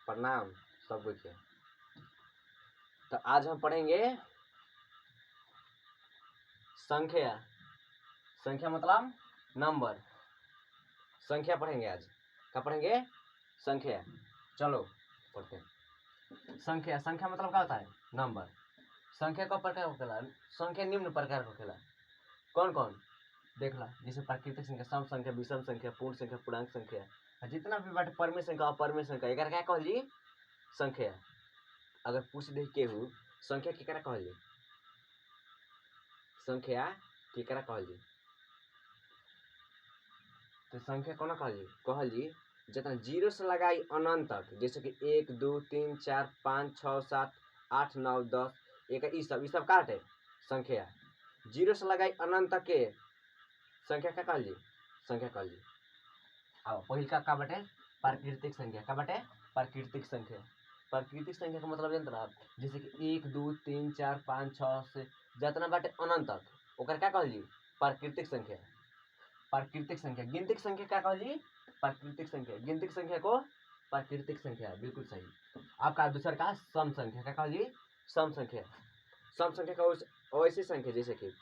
प्रणाम सबको के। तो आज हम पढ़ेंगे संख्या। संख्या मतलब नंबर। संख्या पढ़ेंगे आज। क्या पढ़ेंगे? संख्या। चलो पढ़ते हैं। संख्या। संख्या मतलब क्या होता है? नंबर। संख्या का प्रकार होखेला। संख्या निम्न प्रकार होखेला। कौन कौन? देख ला, जैसे प्राकृतिक संख्या, सम संख्या, विषम संख्या, पूर्ण संख्या, पूर्णांक संख्या, जितना भी बाटे परमेय संख्या, अपरमेय संख्या, एकरा क्या कहल जी? संख्या। अगर पूछ दे केहू संख्या केकरा कहल जी? संख्या केकरा कहल जी? तो संख्या कौन कहल जी? जितना जीरो से लगाई अनंत तक, जैसे कि 1 2 3 4 5 6 7 8 9 10 एक ई सब काटे संख्या। जीरो से लगाई अनंत तक के संख्या क्या कहल जी? संख्या कहल जी। अब पहिल का बाटे? प्राकृतिक संख्या। का बाटे? प्राकृतिक संख्या। प्राकृतिक संख्या का मतलब जानते आप? जैसे कि 1 2 3 4 5 6 से जितना बाटे अनंत तक ओकर क्या कहल जी? प्राकृतिक संख्या। प्राकृतिक संख्या। गिनती संख्या क्या कहल जी? प्राकृतिक संख्या। गिनती संख्या को प्राकृतिक संख्या। बिल्कुल सही। आपका दूसरा का सम संख्या। क्या कहल जी? सम संख्या। सम संख्या का वैसी संख्या, जैसे कि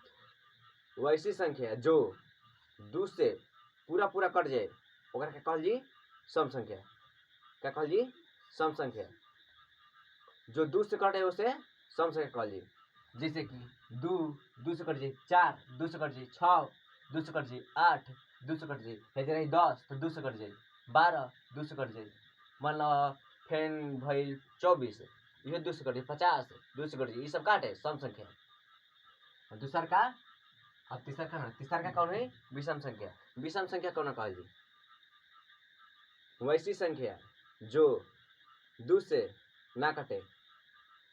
वैसी संख्या जो 2 से पूरा पूरा कट जाए ओकरा क्या कहल जी? सम संख्या। क्या कहल जी? सम संख्या। जो 2 से कटे उसे सम संख्या कहल जी। जैसे कि 2 से कट जाए 4, 2 से कट जाए 6, 2 से कट जाए 8, 2 से कट जाए 10, तो 2 से कट जाए 12, 2 से कट जाए मान लो फेन भइल 24, यह 2 से कट जाए 50, 2 से कट जाए, ये सब काटे सम संख्या। दूसरा का अब तीसरा का कौन है? विषम संख्या। विषम संख्या कौन कहल जी? वैसी संख्या जो 2 से ना कटे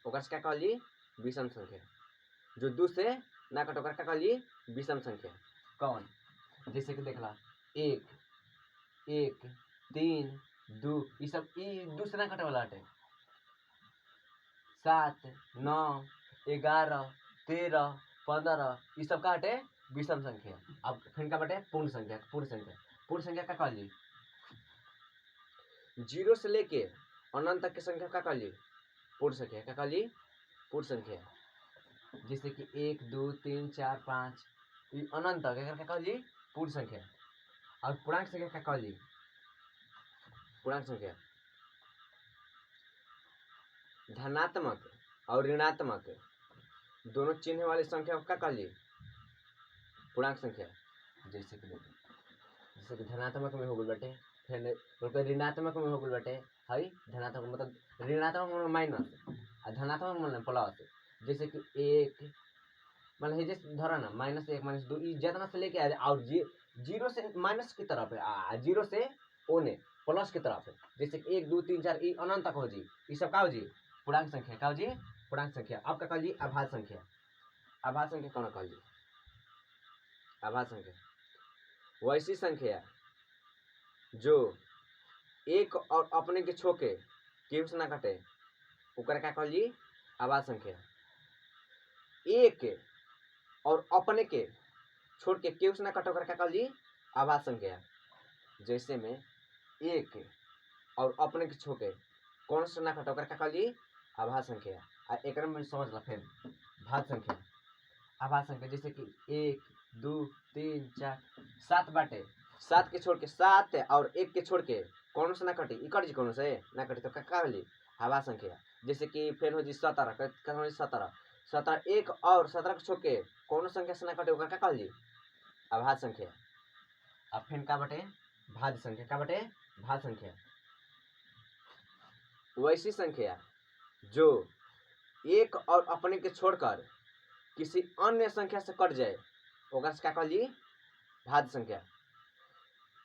ओकरा से क्या कहल जी? विषम संख्या। जो 2 से ना कटे ओकरा क्या कहल जी? विषम संख्या। कौन? जैसे कि देखला 1 1 3 2 ये सब 2 से ना कटे वाला हटे। 7 9 11 13 15 ये सब का हटे? विषम संख्या। अब फिर का बटे? पूर्ण संख्या। पूर्ण संख्या। पूर्ण संख्या क्या कहल जी? जीरो से लेके अनंत तक की संख्या क्या कहल जी? पूर्ण संख्या। क्या कहल जी? पूर्ण संख्या। जैसे कि 1 2 3 4 5 अनंत तक क्या कहल जी? पूर्ण संख्या। और पूर्णांक संख्या क्या कहल जी? पूर्णांक संख्या धनात्मक और ऋणात्मक दोनों चिन्ह वाली संख्या को क्या कहल जी? पूर्णांक संख्या। जैसे कि धनात्मक में हो गई बटे, फिर ऋणात्मक में हो गई बटे। हई धनात्मक मतलब ऋणात्मक मतलब माइनस और धनात्मक मतलब प्लस। जैसे कि 1 मतलब जैसे धरा ना -1 -2 जितना से लेके आ और जीरो से माइनस की तरफ है, जीरो से ओने प्लस की तरफ है। जैसे 1 2 3 4 अनंत तक हो जी, ये सब का हो जी? पूर्णांक संख्या। का हो जी? पूर्णांक संख्या। अब क्या कहल जी? आभाज्य संख्या। आभाज्य संख्या कौन कहल जी? आभाज्य संख्या वैसी संख्या जो एक और अपने के छोके केहू से ना कटे ओकरा क्या कहल जी? आभाज्य संख्या। एक और अपने के छोड़ के केहू से ना कटे ओकरा क्या कहल जी? आभाज्य संख्या। जैसे में 1 और अपने के छोके कौन से ना कटे ओकरा क्या कहल जी? आभाज्य संख्या। आ एक में समझ ला फिर भाज्य संख्या। आभाज्य संख्या जैसे कि 1 2 3 4 7 बाटे, 7 के छोड़ के 7 और 1 के छोड़ के कौन से ना कटी ई कट जी, कौन से ना कटी तो क्या हो जी? आभाज्य संख्या। जैसे कि फिर हो जी 17, क्या हो जी? 17 17 1 और 17 के छोड़ के कौन संख्या से ना कटे ओकरा क्या कहल जी? आभाज्य संख्या। अब फिर का बटे? भाज्य संख्या। का बटे? भाज्य संख्या। वैसी संख्या जो एक और अपने के छोड़कर किसी अन्य संख्या से कट जाए ओकरा से क्या कहल जी? भाज्य संख्या।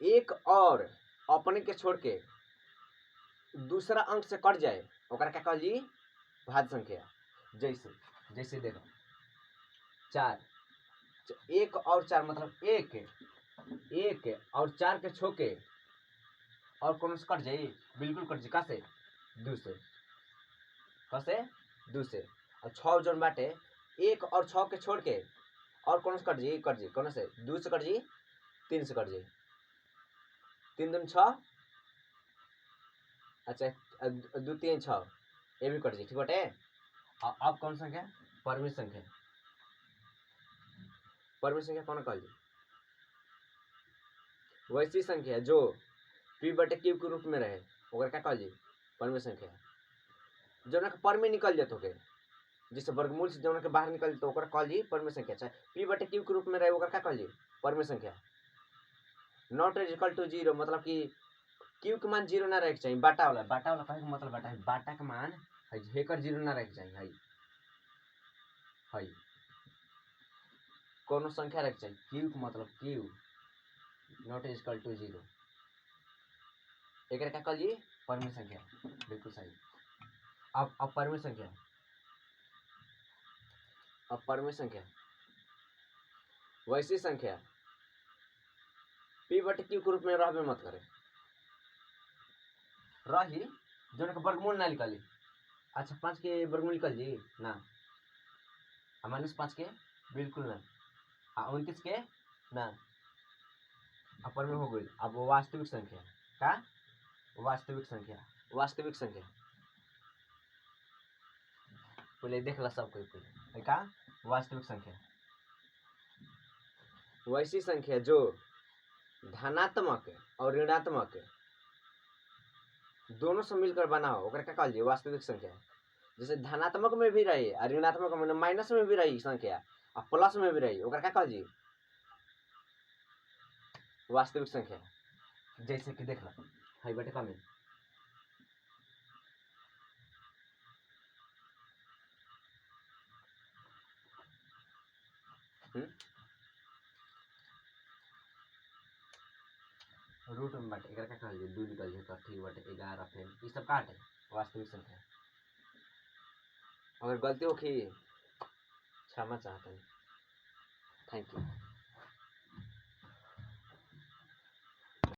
एक और अपने के छोड़ के दूसरा अंक से कट जाए ओकरा क्या कहल जी? भाज्य संख्या। जैसे देखो 4 1 और 4 मतलब 1 और 4 के छोके और कौन से कट जाए? बिल्कुल कट जाए। का से? 2 से। का से? 2 से। और 6 जोन बाटे 1 और 6 के छोड़ के और कौन से कट जाए? कौन से? 2 से कट जाए, 3 से कट जाए। 3 दूनी 6 अच्छा 2 3 6 ये भी कट जाए ठीक बटे। अब कौन संख्या परमित संख्या। परमित संख्या कौन कहल जाए वैसी संख्या जो p बटे q के रूप में रहे ओकर क्या कहल जाए परमित संख्या। जौन के पर में निकल जात होके जिससे वर्गमूल से जौन के बाहर निकल तो ओकर कहल जाए परमित संख्या। अच्छा p बटे q के रूप में रहे ओकर क्या कहल जाए परमित संख्या। नॉट इज इक्वल टू 0 मतलब कि q के मान 0 ना रहे के चाहिए। बाटा वाला कहे के मतलब बाटा है बाटा के मान है हेकर 0 ना रहे के चाहिए है कोनो संख्या रहे के चाहिए q के मतलब q not is equal to 0 एक क्या कहल जाए परमित संख्या। बिल्कुल सही। अब परमित संख्या वैसी संख्या p बटे q के रूप में रहबे मत करे रही जो वर्गमूल ना निकाली। अच्छा 5 के वर्गमूल निकल जी ना -5 के बिल्कुल ना 29 के ना अपर में हो गई। अब वास्तविक संख्या का वास्तविक संख्या पहले देख ला सब कोई पहले का वास्तविक संख्या वैसी संख्या जो धनात्मक और ऋणात्मक दोनों से मिलकर बना हो ओकरा क्या कहल जाए वास्तविक संख्या। जैसे धनात्मक में भी रही और ऋणात्मक में माइनस में भी रही संख्या और प्लस में भी रही ओकरा क्या कहल जाए वास्तविक संख्या। जैसे कि देख ला है बेटे का में रूट में बाटे एकरा क्या कहल जाए 2 निकल जाए ठीक बाटे 11 फिर ये सब काटे वास्तविक संख्या। अगर गलती होखी क्षमा चाहते हैं। Thank you.